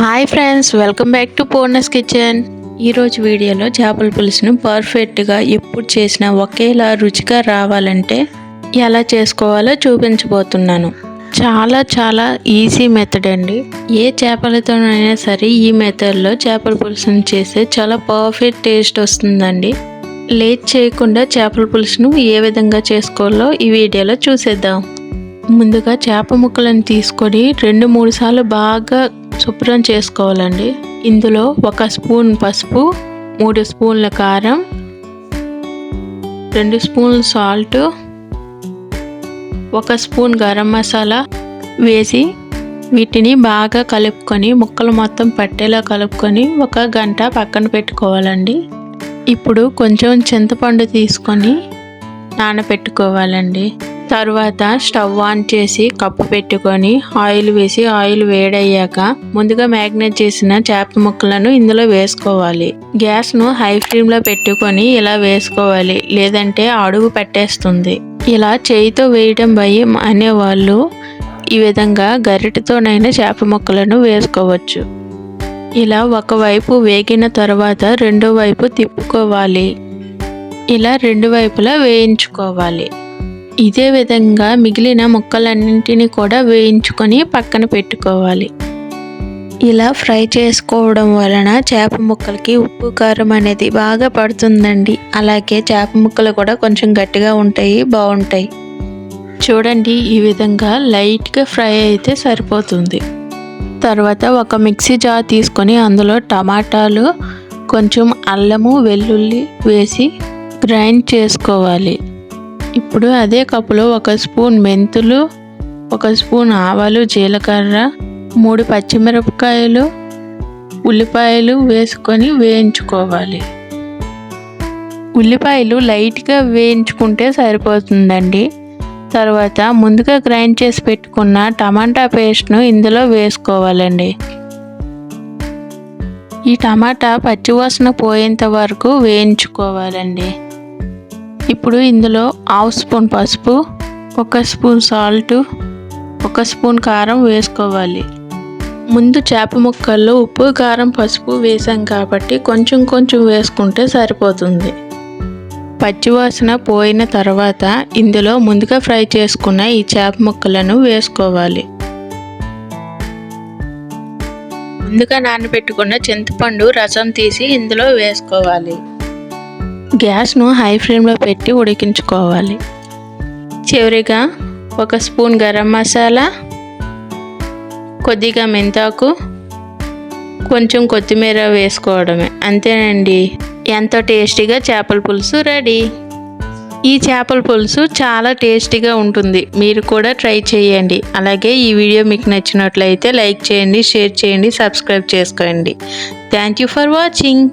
Hi friends, welcome back to Purna's kitchen. ఈరోజు వీడియోలో చేపల పులుసును పర్ఫెక్ట్గా ఎప్పుడు చేసినా ఒకేలా రుచిగా రావాలంటే ఎలా చేసుకోవాలో చూపించబోతున్నాను. చాలా ఈజీ మెథడ్ అండి. ఏ చేపలతోనైనా సరే ఈ మెథడ్లో చేపల పులుసును చేస్తే చాలా పర్ఫెక్ట్ టేస్ట్ వస్తుందండి. లేట్ చేయకుండా చేపల పులుసును ఏ విధంగా చేసుకోవాలో ఈ వీడియోలో చూసేద్దాం. ముందుగా చేప ముక్కలను తీసుకొని 2-3 సార్లు బాగా శుభ్రం చేసుకోవాలండి. ఇందులో 1 స్పూన్ పసుపు, 3 స్పూన్ల కారం, 2 స్పూన్ల సాల్ట్, 1 స్పూన్ గరం మసాలా వేసి వీటిని బాగా కలుపుకొని ముక్కలు మొత్తం పట్టేలా కలుపుకొని 1 గంట పక్కన పెట్టుకోవాలండి. ఇప్పుడు కొంచెం చింతపండు తీసుకొని నానబెట్టుకోవాలండి. తర్వాత స్టవ్ ఆన్ చేసి కప్పు పెట్టుకొని ఆయిల్ వేసి ఆయిల్ వేడయ్యాక ముందుగా మ్యాగ్నేట్ చేసిన చేప ముక్కలను ఇందులో వేసుకోవాలి. గ్యాస్ను హై ఫ్లేమ్లో పెట్టుకొని ఇలా వేసుకోవాలి, లేదంటే అడుగు పెట్టేస్తుంది. ఇలా చేయితో వేయడం భయం అనేవాళ్ళు ఈ విధంగా గరిటెతోనైనా చేప ముక్కలను వేసుకోవచ్చు. ఇలా ఒకవైపు వేగిన తర్వాత రెండో వైపు తిప్పుకోవాలి. ఇలా 2 వైపులా వేయించుకోవాలి. ఇదే విధంగా మిగిలిన ముక్కలన్నింటినీ కూడా వేయించుకొని పక్కన పెట్టుకోవాలి. ఇలా ఫ్రై చేసుకోవడం వలన చేప ముక్కలకి ఉప్పు కారం అనేది బాగా పడుతుందండి. అలాగే చేప ముక్కలు కూడా కొంచెం గట్టిగా ఉంటాయి, బాగుంటాయి. చూడండి, ఈ విధంగా లైట్గా ఫ్రై అయితే సరిపోతుంది. తర్వాత ఒక మిక్సీ జార్ తీసుకొని అందులో టమాటాలు, కొంచెం అల్లము, వెల్లుల్లి వేసి గ్రైండ్ చేసుకోవాలి. ఇప్పుడు అదే కప్పులో 1 స్పూన్ మెంతులు, 1 స్పూన్ ఆవాలు, జీలకర్ర, 3 పచ్చిమిరపకాయలు, ఉల్లిపాయలు వేసుకొని వేయించుకోవాలి. ఉల్లిపాయలు లైట్గా వేయించుకుంటే సరిపోతుందండి. తర్వాత ముందుగా గ్రైండ్ చేసి పెట్టుకున్న టమాటా పేస్ట్ను ఇందులో వేసుకోవాలండి. ఈ టమాటా పచ్చివాసన పోయేంత వరకు వేయించుకోవాలండి. ఇప్పుడు ఇందులో 1/2 స్పూన్ పసుపు, 1 స్పూన్ సాల్ట్, 1 స్పూన్ కారం వేసుకోవాలి. ముందు చేప ముక్కల్లో ఉప్పు, కారం, పసుపు వేసాం కాబట్టి కొంచెం వేసుకుంటే సరిపోతుంది. పచ్చివాసన పోయిన తర్వాత ఇందులో ముందుగా ఫ్రై చేసుకున్న ఈ చేప ముక్కలను వేసుకోవాలి. ముందుగా నానబెట్టుకున్న చింతపండు రసం తీసి ఇందులో వేసుకోవాలి. గ్యాస్ను హై ఫ్లేమ్లో పెట్టి ఉడికించుకోవాలి. చివరిగా 1 స్పూన్ గరం మసాలా, కొద్దిగా మెంతాకు, కొంచెం కొత్తిమీర వేసుకోవడమే. అంతేనండి, ఎంతో టేస్టీగా చేపల పులుసు రెడీ. ఈ చేపల పులుసు చాలా టేస్టీగా ఉంటుంది. మీరు కూడా ట్రై చేయండి. అలాగే ఈ వీడియో మీకు నచ్చినట్లయితే లైక్ చేయండి, షేర్ చేయండి, సబ్స్క్రైబ్ చేసుకోండి. Thank you for watching.